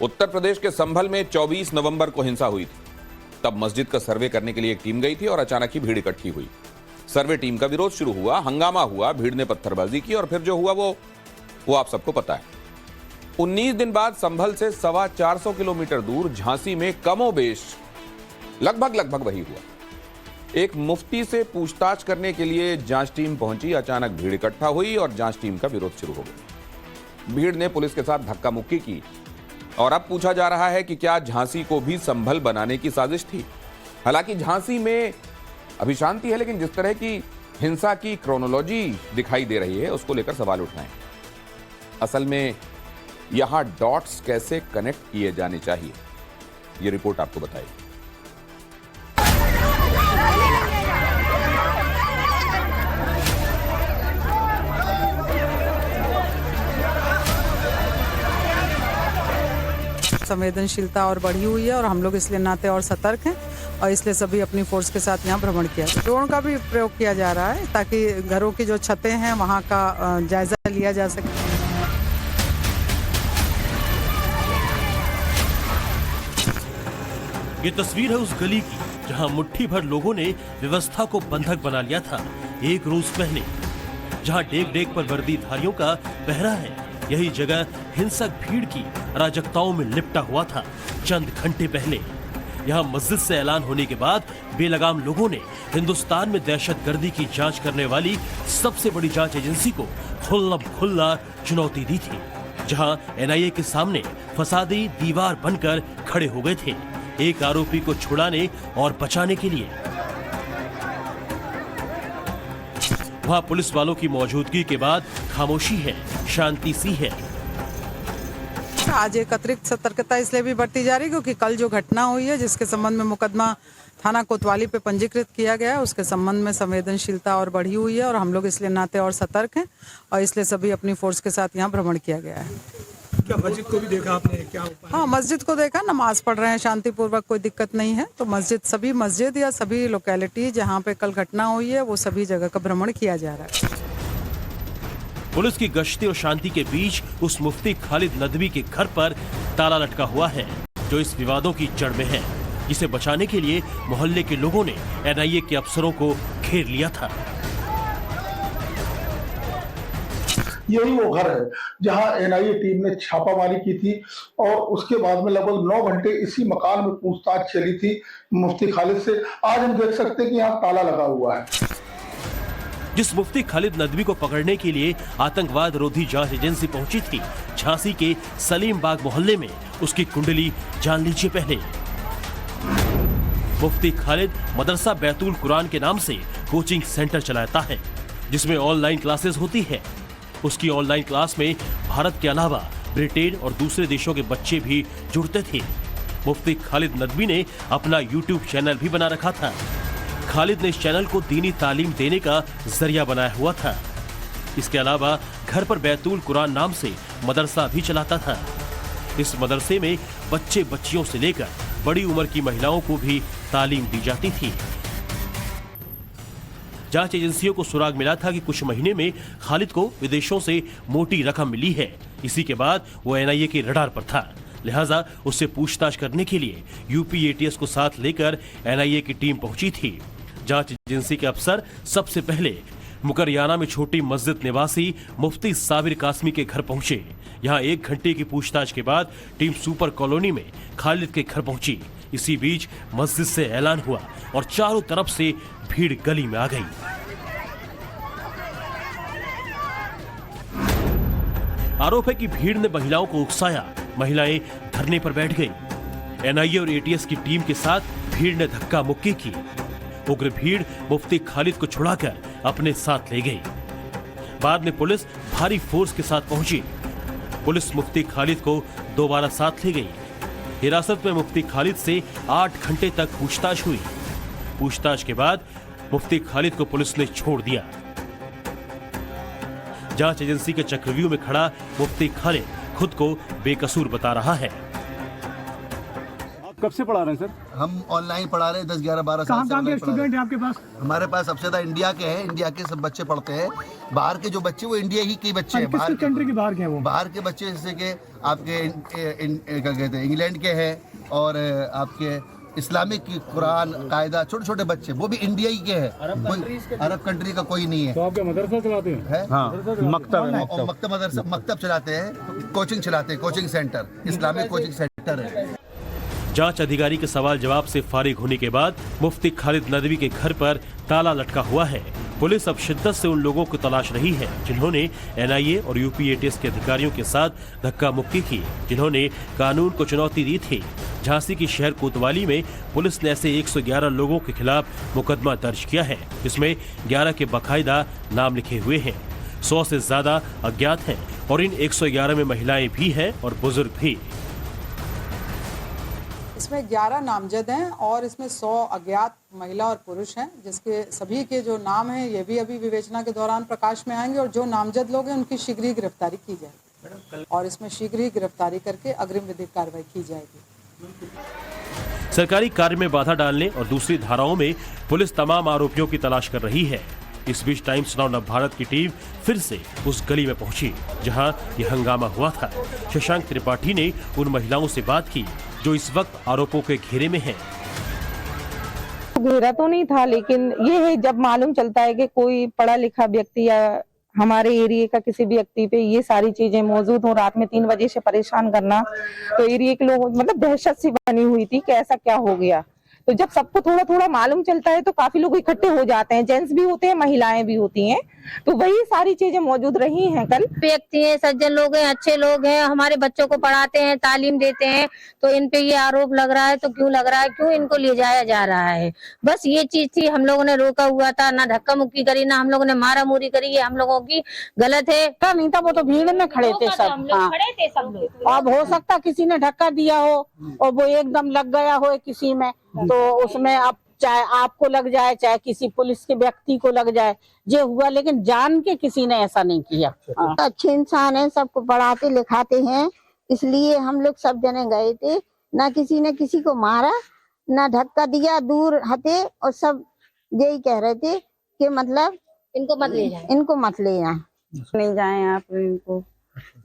उत्तर प्रदेश के संभल में 24 नवंबर को हिंसा हुई थी। तब मस्जिद का सर्वे करने के लिए एक टीम गई थी और अचानक ही भीड़ इकट्ठी हुई। सर्वे टीम का विरोध शुरू हुआ, हंगामा हुआ, भीड़ ने पत्थरबाजी की और फिर जो हुआ वो आप सबको पता है। 19 दिन बाद संभल से 425 किलोमीटर दूर झांसी में कमोबेश लगभग वही हुआ। एक मुफ्ती से पूछताछ करने के लिए जांच टीम पहुंची। अचानक भीड़ इकट्ठा हुई और जांच टीम का विरोध शुरू हो गया। भीड़ ने पुलिस के साथ धक्का मुक्की की और अब पूछा जा रहा है कि क्या झांसी को भी संभल बनाने की साजिश थी। हालांकि झांसी में अभी शांति है, लेकिन जिस तरह की हिंसा की क्रोनोलॉजी दिखाई दे रही है उसको लेकर सवाल उठ रहे हैं। असल में यहां डॉट्स कैसे कनेक्ट किए जाने चाहिए, ये रिपोर्ट आपको बताएगी। संवेदनशीलता और बढ़ी हुई है और हम लोग इसलिए नाते और सतर्क हैं और इसलिए सभी अपनी फोर्स के साथ यहाँ भ्रमण किया। ड्रोन का भी प्रयोग किया जा रहा है ताकि घरों की जो छतें हैं वहाँ का जायजा लिया जा सके। ये तस्वीर है उस गली की जहां मुट्ठी भर लोगों ने व्यवस्था को बंधक बना लिया था एक रोज पहले, जहां डेग डेग पर वर्दीधारियों का पहरा है। यही जगह हिंसक भीड़ की अराजकताओं में लिपटा हुआ था चंद घंटे पहले। यहां मस्जिद से ऐलान होने के बाद बेलगाम लोगों ने हिंदुस्तान में दहशतगर्दी की जांच करने वाली सबसे बड़ी जांच एजेंसी को खुल्ला चुनौती दी थी, जहां एनआईए के सामने फसादी दीवार बनकर खड़े हो गए थे एक आरोपी को छुड़ाने और बचाने के लिए। वहां पुलिस वालों की मौजूदगी के बाद खामोशी है, शांति सी है। आज एक अतिरिक्त सतर्कता इसलिए भी बरती जा रही है क्योंकि कल जो घटना हुई है जिसके संबंध में मुकदमा थाना कोतवाली पे पंजीकृत किया गया है, उसके संबंध में संवेदनशीलता और बढ़ी हुई है और हम लोग इसलिए नाते और सतर्क हैं और इसलिए सभी अपनी फोर्स के साथ यहाँ भ्रमण किया गया है। क्या मस्जिद को भी देखा आपने? क्या हाँ, मस्जिद को देखा, नमाज पढ़ रहे हैं शांतिपूर्वक, कोई दिक्कत नहीं है। तो सभी मस्जिद या सभी लोकेलिटी जहाँ पे कल घटना हुई है वो सभी जगह का भ्रमण किया जा रहा है। पुलिस की गश्ती और शांति के बीच उस मुफ्ती खालिद नदवी के घर पर ताला लटका हुआ है जो इस विवादों की जड़ में है, जिसे बचाने के लिए मोहल्ले के लोगों ने एनआईए के अफसरों को घेर लिया था। यही वो घर है जहां एनआईए टीम ने छापामारी की थी और उसके बाद में लगभग 9 घंटे इसी मकान में पूछताछ चली थी मुफ्ती खालिद से। आज हम देख सकते हैं कि यहाँ ताला लगा हुआ है। जिस मुफ्ती खालिद नदवी को पकड़ने के लिए आतंकवाद रोधी जांच एजेंसी पहुंची थी झांसी के सलीम बाग मोहल्ले में, उसकी कुंडली जान लीजिए पहले। मुफ्ती खालिद मदरसा बैतुल कुरान के नाम से कोचिंग सेंटर चलाता है जिसमें ऑनलाइन क्लासेस होती है। उसकी ऑनलाइन क्लास में भारत के अलावा ब्रिटेन और दूसरे देशों के बच्चे भी जुड़ते थे। मुफ्ती खालिद नदवी ने अपना यूट्यूब चैनल भी बना रखा था। खालिद ने इस चैनल को दीनी तालीम देने का जरिया बनाया हुआ था। इसके अलावा घर पर बैतुल कुरान नाम से मदरसा भी चलाता था। इस मदरसे में बच्चे बच्चियों से लेकर बड़ी उम्र की महिलाओं को भी तालीम दी जाती थी। जांच एजेंसियों को सुराग मिला था कि कुछ महीने में खालिद को विदेशों से मोटी रकम मिली है। इसी के बाद वो एनआईए के रडार पर था, लिहाजा उससे पूछताछ करने के लिए यूपी एटीएस को साथ लेकर एनआईए की टीम पहुंची थी। जांच एजेंसी के अफसर सबसे पहले मुकरियाना में छोटी मस्जिद निवासी मुफ्ती साबिर कासमी के घर पहुंचे। यहां 1 घंटे की पूछताछ के बाद टीम सुपर कॉलोनी में खालिद के घर पहुंची। इसी बीच मस्जिद से ऐलान हुआ और चारों तरफ से भीड़ गली में आ गई। आरोप है कि भीड़ ने महिलाओं को उकसाया, महिलाएं धरने पर बैठ गईं। एनआईए और एटीएस की टीम के साथ भीड़ ने धक्का मुक्की की। उग्र भीड़ मुफ्ती खालिद को छुड़ाकर अपने साथ ले गई। बाद में पुलिस भारी फोर्स के साथ पहुंची। पुलिस मुफ्ती खालिद को दोबारा साथ ले गई। हिरासत में मुफ्ती खालिद से 8 घंटे तक पूछताछ हुई। पूछताछ के बाद मुफ्ती खालिद को पुलिस ने छोड़ दिया। जांच एजेंसी के चक्रव्यूह में खड़ा मुफ्ती खालिद खुद को बेकसूर बता रहा है। कब से पढ़ा रहे हैं सर? हम ऑनलाइन पढ़ा रहे हैं 10, 11, 12 साल कहाँ से कहाँ के ऑनलाइन पढ़ा रहे स्टूडेंट हैं आपके पास? हैं। हमारे पास सबसे ज्यादा इंडिया के हैं, इंडिया के सब बच्चे पढ़ते हैं। बाहर के जो बच्चे वो इंडिया ही के बच्चे हैं। किस कंट्री के बाहर के हैं वो? बाहर के बच्चे जैसे कि आपके क्या कहते हैं इंग्लैंड के हैं, और आपके इस्लामिक कुरान कायदा छोटे छोटे बच्चे वो भी इंडिया ही के हैं। अरब कंट्री का कोई नहीं है। तो आपके मदरसा चलाते हैं? है? हाँ, मकतब है। और मकतब चलाते हैं, कोचिंग चलाते हैं, coaching centre, Islamic coaching centre है। जांच अधिकारी के सवाल जवाब से फारिग होने के बाद मुफ्ती खालिद नदवी के घर पर ताला लटका हुआ है। पुलिस अब शिद्दत से उन लोगों को तलाश रही है जिन्होंने एनआईए और यूपी एटीएस के अधिकारियों के साथ धक्का मुक्की की, जिन्होंने कानून को चुनौती दी थी। झांसी की शहर कोतवाली में पुलिस ने ऐसे 111 लोगों के खिलाफ मुकदमा दर्ज किया है, जिसमें 11 के बाकायदा नाम लिखे हुए हैं। 100 से ज्यादा अज्ञात हैं और इन 111 में महिलाएं भी हैं और बुजुर्ग भी। इसमें 11 नामजद हैं और इसमें 100 अज्ञात महिला और पुरुष हैं, जिसके सभी के जो नाम हैं ये भी अभी विवेचना के दौरान प्रकाश में आएंगे और जो नामजद लोग हैं उनकी शीघ्र ही गिरफ्तारी की जाएगी और इसमें शीघ्र ही गिरफ्तारी करके अग्रिम विधिक कार्रवाई की जाएगी। सरकारी कार्य में बाधा डालने और दूसरी धाराओं में पुलिस तमाम आरोपियों की तलाश कर रही है। इस बीच टाइम्स नाउ नव भारत की टीम फिर से उस गली में पहुंची जहां यह हंगामा हुआ था। शशांक त्रिपाठी ने उन महिलाओं से बात की जो इस वक्त आरोपों के घेरे में हैं। घेरा तो नहीं था, लेकिन ये है जब मालूम चलता है कि कोई पढ़ा लिखा व्यक्ति या हमारे एरिया का किसी भी व्यक्ति पे ये सारी चीजें मौजूद हो, रात में 3 बजे से परेशान करना, तो एरिया के लोग मतलब दहशत सी बनी हुई थी कि ऐसा क्या हो गया। तो जब सबको थोड़ा थोड़ा मालूम चलता है तो काफी लोग इकट्ठे हो जाते हैं, जेंट्स भी होते हैं, महिलाएं भी होती हैं, तो वही सारी चीजें मौजूद रही हैं। कल व्यक्ति हैं, सज्जन लोग हैं, अच्छे लोग हैं, हमारे बच्चों को पढ़ाते हैं, तालीम देते हैं, तो इन पे ये आरोप लग रहा है। तो क्यों लग रहा है, क्यों इनको ले जाया जा रहा है? बस ये चीज थी, हम लोगों ने रोका हुआ था, ना धक्का मुक्की करी, ना हम लोगों ने मारा मुरी करी। ये हम लोगों की गलत है। नहीं था, वो तो भीड़ में खड़े थे सब। खड़े थे सब लोग। अब हो सकता किसी ने धक्का दिया हो और वो एकदम लग गया हो किसी में, तो उसमें अब चाहे आपको लग जाए चाहे किसी पुलिस के व्यक्ति को लग जाए, ये हुआ, लेकिन जान के किसी ने ऐसा नहीं किया। अच्छे इंसान है, सबको पढ़ाते लिखाते हैं, इसलिए हम लोग सब जने गए थे। ना किसी ने किसी को मारा, ना धक्का दिया, दूर हटे, और सब यही कह रहे थे कि मतलब इनको मत ले जाए, इनको मत ले जाए, नहीं जाए आप इनको।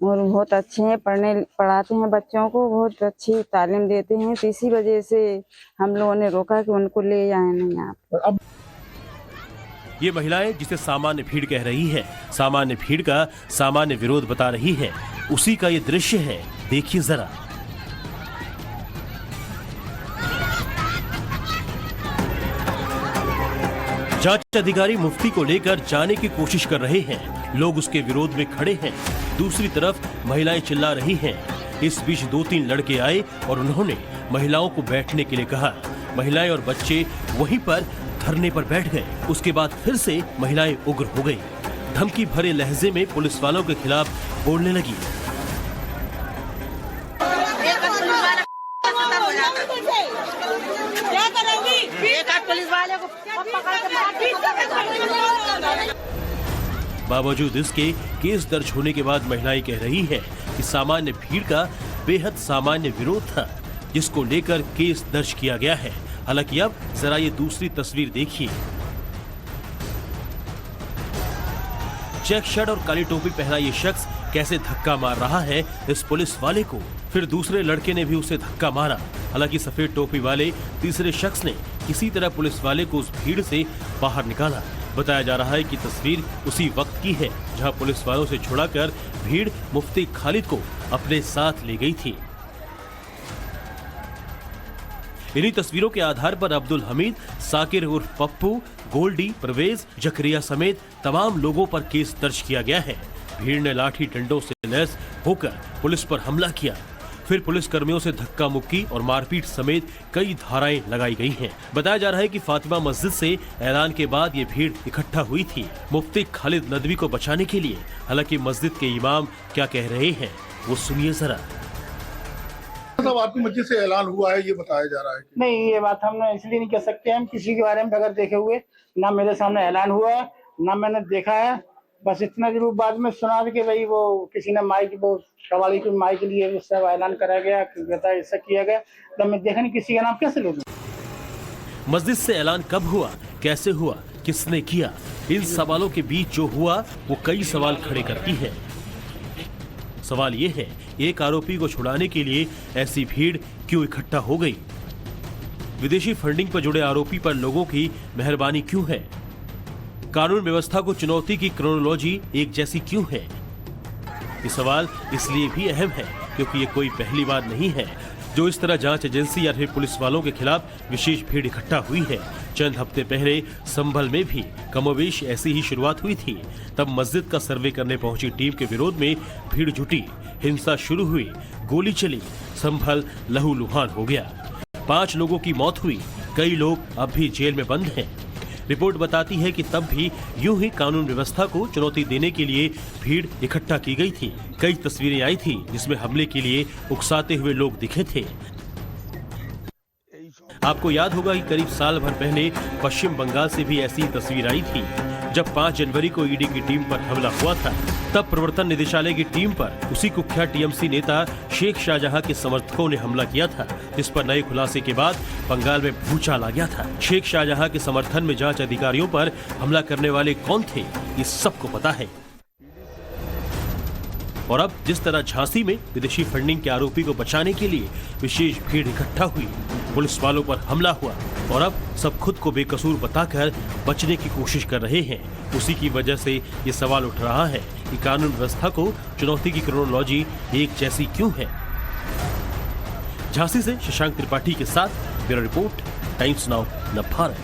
और बहुत अच्छे हैं, पढ़ाते हैं बच्चों को, बहुत अच्छी तालीम देते हैं, तो इसी वजह से हम लोगों ने रोका कि उनको ले जाए नहीं आप। ये महिलाएं जिसे सामान्य भीड़ कह रही है, सामान्य भीड़ का सामान्य विरोध बता रही है, उसी का ये दृश्य है, देखिए जरा। जांच अधिकारी मुफ्ती को लेकर जाने की कोशिश कर रहे हैं, लोग उसके विरोध में खड़े हैं, दूसरी तरफ महिलाएं चिल्ला रही हैं। इस बीच 2-3 लड़के आए और उन्होंने महिलाओं को बैठने के लिए कहा। महिलाएं और बच्चे वहीं पर धरने पर बैठ गए। उसके बाद फिर से महिलाएं उग्र हो गई, धमकी भरे लहजे में पुलिस वालों के खिलाफ बोलने लगी। बावजूद इसके केस दर्ज होने के बाद महिलाएं कह रही है कि सामान्य भीड़ का बेहद सामान्य विरोध था, जिसको लेकर केस दर्ज किया गया है। हालांकि अब जरा ये दूसरी तस्वीर देखिए। चेक शर्ट और काली टोपी पहना ये शख्स कैसे धक्का मार रहा है इस पुलिस वाले को। फिर दूसरे लड़के ने भी उसे धक्का मारा। हालांकि सफेद टोपी वाले तीसरे शख्स ने किसी तरह पुलिस वाले को उस भीड़ से बाहर निकाला। बताया जा रहा है कि तस्वीर उसी वक्त की है जहां पुलिस वालों से छुड़ाकर भीड़ मुफ्ती खालिद को अपने साथ ले गई थी। इन्हीं तस्वीरों के आधार पर अब्दुल हमीद, साकिर उर्फ पप्पू, गोल्डी, परवेज, जकरिया समेत तमाम लोगों पर केस दर्ज किया गया है। भीड़ ने लाठी डंडों से लैस होकर पुलिस पर हमला किया। फिर पुलिस कर्मियों से धक्का मुक्की और मारपीट समेत कई धाराएं लगाई गई हैं। बताया जा रहा है कि फातिमा मस्जिद से ऐलान के बाद ये भीड़ इकट्ठा हुई थी मुफ्ती खालिद नदवी को बचाने के लिए। हालांकि मस्जिद के इमाम क्या कह रहे हैं वो सुनिए जरा। सब आपकी मस्जिद से ऐलान हुआ है ये बताया जा रहा है। नहीं, ये बात हम इसलिए नहीं कह सकते हम किसी के बारे में बगैर देखे हुए। ना मेरे सामने ऐलान हुआ है, ना मैंने देखा है, बस इतना जरूर बाद में सुना कि भाई वो किसी ने माइक वो कवाली के माइक लिए उससे ऐलान करा गया कि बेटा ऐसा किया गया, तो मैं देखा नहीं किसी का नाम कैसे ले लूं। मस्जिद से ऐलान कब हुआ, कैसे हुआ, किसने किया, इन सवालों के बीच जो हुआ वो कई सवाल खड़े करती है। सवाल ये है, एक आरोपी को छुड़ाने के लिए ऐसी भीड़ क्यों इकट्ठा हो गई? विदेशी फंडिंग पर जुड़े आरोपी पर लोगों की मेहरबानी क्यों है? कानून व्यवस्था को चुनौती की क्रोनोलॉजी एक जैसी क्यों है? ये सवाल इसलिए भी अहम है क्योंकि ये कोई पहली बार नहीं है जो इस तरह जांच एजेंसी या फिर पुलिस वालों के खिलाफ विशेष भीड़ इकट्ठा हुई है। चंद हफ्ते पहले संभल में भी कमोबेश ऐसी ही शुरुआत हुई थी। तब मस्जिद का सर्वे करने पहुंची टीम के विरोध में भीड़ जुटी, हिंसा शुरू हुई, गोली चली, संभल लहूलुहान हो गया। 5 लोगों की मौत हुई, कई लोग अब भी जेल में बंद हैं। रिपोर्ट बताती है कि तब भी यूं ही कानून व्यवस्था को चुनौती देने के लिए भीड़ इकट्ठा की गई थी। कई तस्वीरें आई थी जिसमें हमले के लिए उकसाते हुए लोग दिखे थे। आपको याद होगा कि करीब साल भर पहले पश्चिम बंगाल से भी ऐसी तस्वीर आई थी जब 5 जनवरी को ईडी की टीम पर हमला हुआ था। तब प्रवर्तन निदेशालय की टीम पर उसी कुख्यात टीएमसी नेता शेख शाहजहां के समर्थकों ने हमला किया था, जिस पर नए खुलासे के बाद बंगाल में भूचाल आ गया था। शेख शाहजहां के समर्थन में जांच अधिकारियों पर हमला करने वाले कौन थे, ये सबको पता है। और अब जिस तरह झांसी में विदेशी फंडिंग के आरोपी को बचाने के लिए विशेष भीड़ इकट्ठा हुई, पुलिस वालों पर हमला हुआ और अब सब खुद को बेकसूर बताकर बचने की कोशिश कर रहे हैं। उसी की वजह से ये सवाल उठ रहा है कि कानून व्यवस्था को चुनौती की क्रोनोलॉजी एक जैसी क्यों है। झांसी से शशांक त्रिपाठी के साथ ब्यूरो रिपोर्ट, टाइम्स नाउ, नव भारत।